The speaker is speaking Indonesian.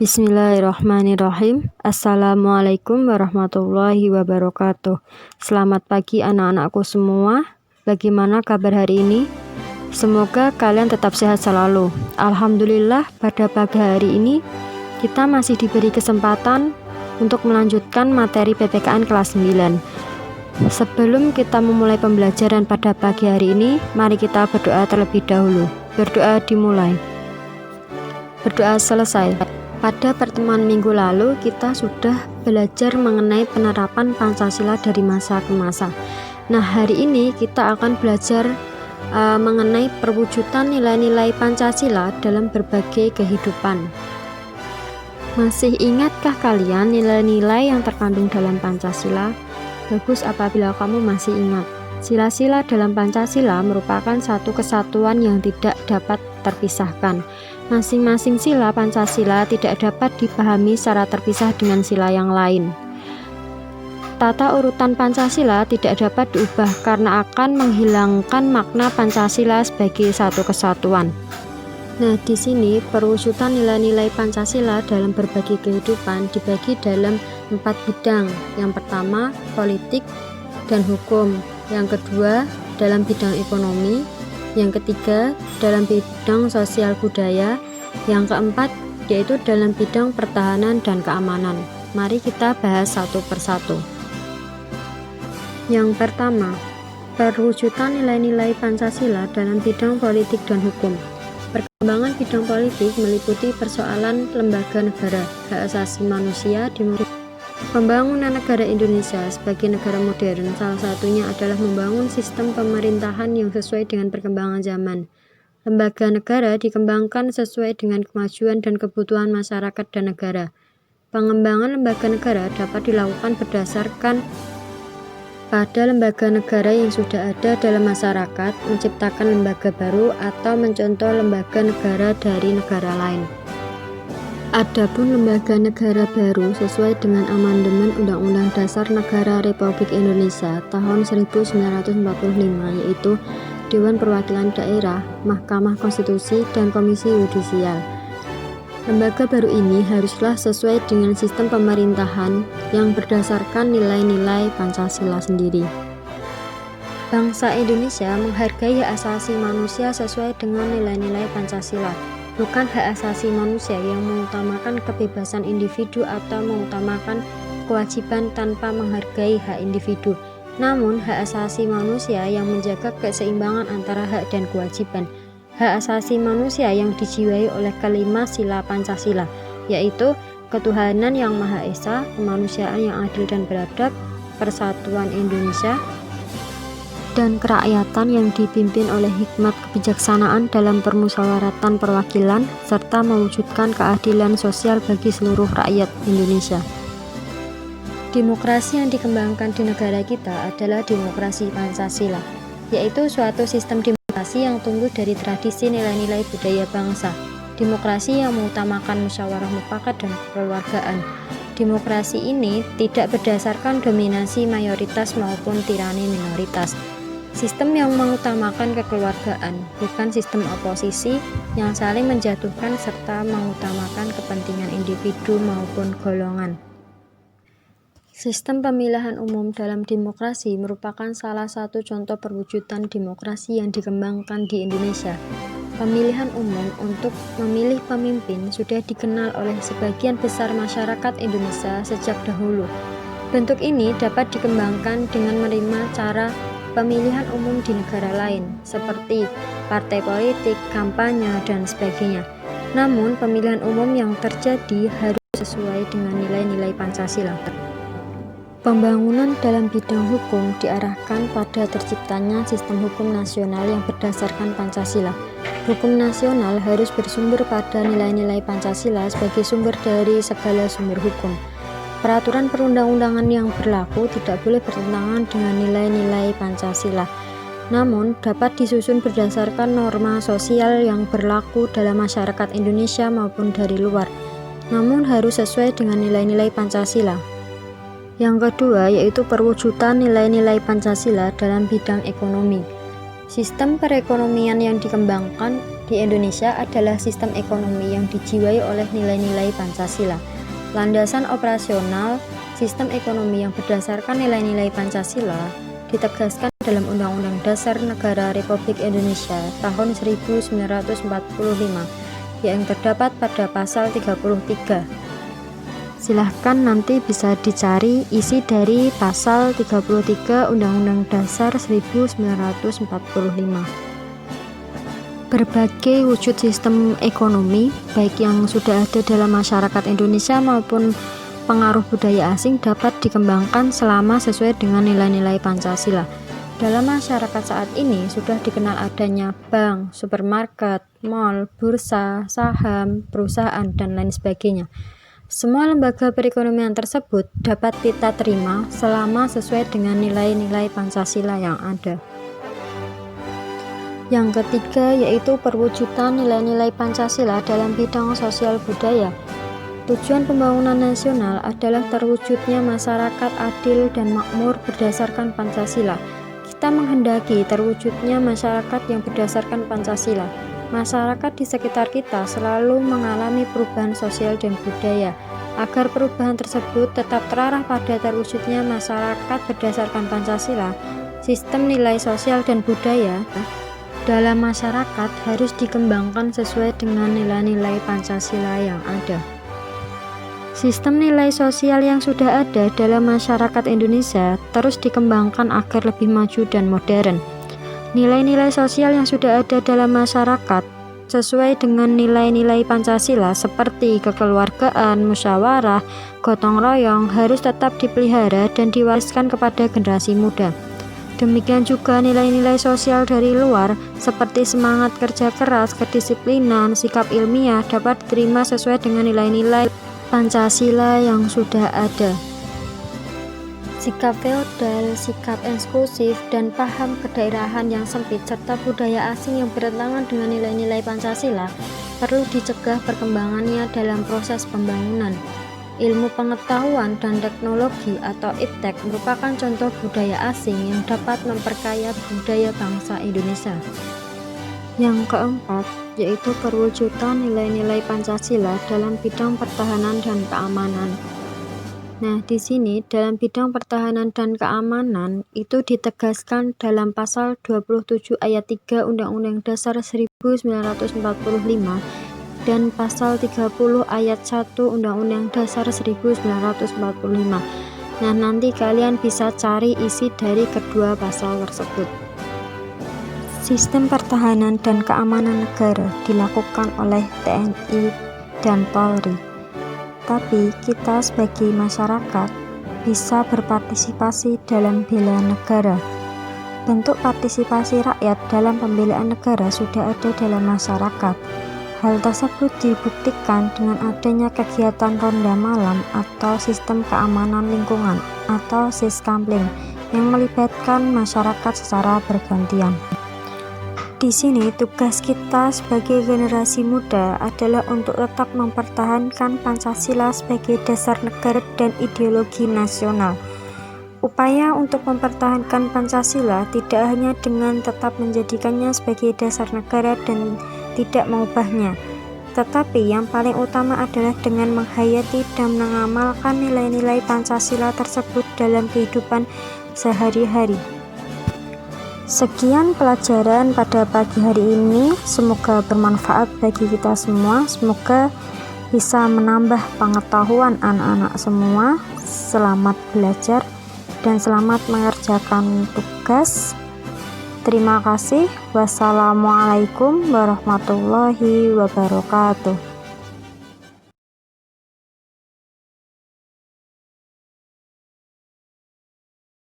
Bismillahirrahmanirrahim. Assalamualaikum warahmatullahi wabarakatuh. Selamat pagi anak-anakku semua. Bagaimana kabar hari ini? Semoga kalian tetap sehat selalu. Alhamdulillah, pada pagi hari ini kita masih diberi kesempatan untuk melanjutkan materi PPKN kelas 9. Sebelum kita memulai pembelajaran pada pagi hari ini, mari kita berdoa terlebih dahulu. Berdoa dimulai. Berdoa selesai. Pada pertemuan minggu lalu, kita sudah belajar mengenai penerapan Pancasila dari masa ke masa. Nah, hari ini kita akan belajar mengenai perwujudan nilai-nilai Pancasila dalam berbagai kehidupan. Masih ingatkah kalian nilai-nilai yang terkandung dalam Pancasila? Bagus apabila kamu masih ingat. Sila-sila dalam Pancasila merupakan satu kesatuan yang tidak dapat terpisahkan. Masing-masing sila Pancasila tidak dapat dipahami secara terpisah dengan sila yang lain. Tata urutan Pancasila tidak dapat diubah karena akan menghilangkan makna Pancasila sebagai satu kesatuan. Nah, di sini perwujudan nilai-nilai Pancasila dalam berbagai kehidupan dibagi dalam 4 bidang. Yang pertama, politik dan hukum. Yang kedua, dalam bidang ekonomi. Yang ketiga, dalam bidang sosial budaya. Yang keempat, yaitu dalam bidang pertahanan dan keamanan. Mari kita bahas satu persatu. Yang pertama, perwujudan nilai-nilai Pancasila dalam bidang politik dan hukum. Perkembangan bidang politik meliputi persoalan lembaga negara, hak asasi manusia, pembangunan negara Indonesia sebagai negara modern. Salah satunya adalah membangun sistem pemerintahan yang sesuai dengan perkembangan zaman. Lembaga negara dikembangkan sesuai dengan kemajuan dan kebutuhan masyarakat dan negara. Pengembangan lembaga negara dapat dilakukan berdasarkan pada lembaga negara yang sudah ada dalam masyarakat, menciptakan lembaga baru, atau mencontoh lembaga negara dari negara lain. Adapun lembaga negara baru sesuai dengan amandemen Undang-Undang Dasar Negara Republik Indonesia tahun 1945, yaitu Dewan Perwakilan Daerah, Mahkamah Konstitusi, dan Komisi Yudisial. Lembaga baru ini haruslah sesuai dengan sistem pemerintahan yang berdasarkan nilai-nilai Pancasila sendiri. Bangsa Indonesia menghargai hak asasi manusia sesuai dengan nilai-nilai Pancasila. Bukan hak asasi manusia yang mengutamakan kebebasan individu atau mengutamakan kewajiban tanpa menghargai hak individu, namun hak asasi manusia yang menjaga keseimbangan antara hak dan kewajiban. Hak asasi manusia yang dijiwai oleh kelima sila Pancasila, yaitu ketuhanan yang Maha Esa, kemanusiaan yang adil dan beradab, persatuan Indonesia, dan kerakyatan yang dipimpin oleh hikmat kebijaksanaan dalam permusyawaratan perwakilan, serta mewujudkan keadilan sosial bagi seluruh rakyat Indonesia. Demokrasi yang dikembangkan di negara kita adalah demokrasi Pancasila, yaitu suatu sistem demokrasi yang tumbuh dari tradisi nilai-nilai budaya bangsa. Demokrasi yang mengutamakan musyawarah mufakat dan kekeluargaan. Demokrasi ini tidak berdasarkan dominasi mayoritas maupun tirani minoritas. Sistem yang mengutamakan kekeluargaan, bukan sistem oposisi yang saling menjatuhkan serta mengutamakan kepentingan individu maupun golongan. Sistem pemilihan umum dalam demokrasi merupakan salah satu contoh perwujudan demokrasi yang dikembangkan di Indonesia. Pemilihan umum untuk memilih pemimpin sudah dikenal oleh sebagian besar masyarakat Indonesia sejak dahulu. Bentuk ini dapat dikembangkan dengan menerima cara pemilihan umum di negara lain, seperti partai politik, kampanye, dan sebagainya. Namun, pemilihan umum yang terjadi harus sesuai dengan nilai-nilai Pancasila. Pembangunan dalam bidang hukum diarahkan pada terciptanya sistem hukum nasional yang berdasarkan Pancasila. Hukum nasional harus bersumber pada nilai-nilai Pancasila sebagai sumber dari segala sumber hukum. Peraturan perundang-undangan yang berlaku tidak boleh bertentangan dengan nilai-nilai Pancasila, namun dapat disusun berdasarkan norma sosial yang berlaku dalam masyarakat Indonesia maupun dari luar, namun harus sesuai dengan nilai-nilai Pancasila. Yang kedua, yaitu perwujudan nilai-nilai Pancasila dalam bidang ekonomi. Sistem perekonomian yang dikembangkan di Indonesia adalah sistem ekonomi yang dijiwai oleh nilai-nilai Pancasila. Landasan operasional sistem ekonomi yang berdasarkan nilai-nilai Pancasila ditegaskan dalam Undang-Undang Dasar Negara Republik Indonesia tahun 1945 yang terdapat pada pasal 33. Silahkan nanti bisa dicari isi dari pasal 33 Undang-Undang Dasar 1945. Berbagai wujud sistem ekonomi, baik yang sudah ada dalam masyarakat Indonesia maupun pengaruh budaya asing, dapat dikembangkan selama sesuai dengan nilai-nilai Pancasila. Dalam masyarakat saat ini sudah dikenal adanya bank, supermarket, mal, bursa, saham, perusahaan, dan lain sebagainya. Semua lembaga perekonomian tersebut dapat kita terima selama sesuai dengan nilai-nilai Pancasila yang ada. Yang ketiga yaitu perwujudan nilai-nilai Pancasila dalam bidang sosial budaya. Tujuan pembangunan nasional adalah terwujudnya masyarakat adil dan makmur berdasarkan Pancasila. Kita menghendaki terwujudnya masyarakat yang berdasarkan Pancasila. Masyarakat di sekitar kita selalu mengalami perubahan sosial dan budaya. Agar perubahan tersebut tetap terarah pada terwujudnya masyarakat berdasarkan Pancasila, sistem nilai sosial dan budaya dalam masyarakat harus dikembangkan sesuai dengan nilai-nilai Pancasila yang ada. Sistem nilai sosial yang sudah ada dalam masyarakat Indonesia terus dikembangkan agar lebih maju dan modern. Nilai-nilai sosial yang sudah ada dalam masyarakat sesuai dengan nilai-nilai Pancasila seperti kekeluargaan, musyawarah, gotong royong harus tetap dipelihara dan diwariskan kepada generasi muda. Demikian juga nilai-nilai sosial dari luar seperti semangat kerja keras, kedisiplinan, sikap ilmiah dapat diterima sesuai dengan nilai-nilai Pancasila yang sudah ada. Sikap feodal, sikap eksklusif, dan paham kedaerahan yang sempit serta budaya asing yang bertentangan dengan nilai-nilai Pancasila perlu dicegah perkembangannya dalam proses pembangunan. Ilmu pengetahuan dan teknologi atau iptek merupakan contoh budaya asing yang dapat memperkaya budaya bangsa Indonesia. Yang keempat yaitu perwujudan nilai-nilai Pancasila dalam bidang pertahanan dan keamanan. Nah, di sini dalam bidang pertahanan dan keamanan itu ditegaskan dalam pasal 27 ayat 3 Undang-Undang Dasar 1945 dan pasal 30 ayat 1 Undang-Undang Dasar 1945. Nah, nanti kalian bisa cari isi dari kedua pasal tersebut. Sistem pertahanan dan keamanan negara dilakukan oleh TNI dan Polri. Tapi kita sebagai masyarakat bisa berpartisipasi dalam bela negara. Bentuk partisipasi rakyat dalam pembelaan negara sudah ada dalam masyarakat. Hal tersebut dibuktikan dengan adanya kegiatan ronda malam atau sistem keamanan lingkungan atau Siskampling yang melibatkan masyarakat secara bergantian. Di sini tugas kita sebagai generasi muda adalah untuk tetap mempertahankan Pancasila sebagai dasar negara dan ideologi nasional. Upaya untuk mempertahankan Pancasila tidak hanya dengan tetap menjadikannya sebagai dasar negara dan tidak mengubahnya, tetapi yang paling utama adalah dengan menghayati dan mengamalkan nilai-nilai Pancasila tersebut dalam kehidupan sehari-hari. Sekian pelajaran pada pagi hari ini, semoga bermanfaat bagi kita semua, semoga bisa menambah pengetahuan anak-anak semua. Selamat belajar dan selamat mengerjakan tugas. Terima kasih. Wassalamualaikum warahmatullahi wabarakatuh.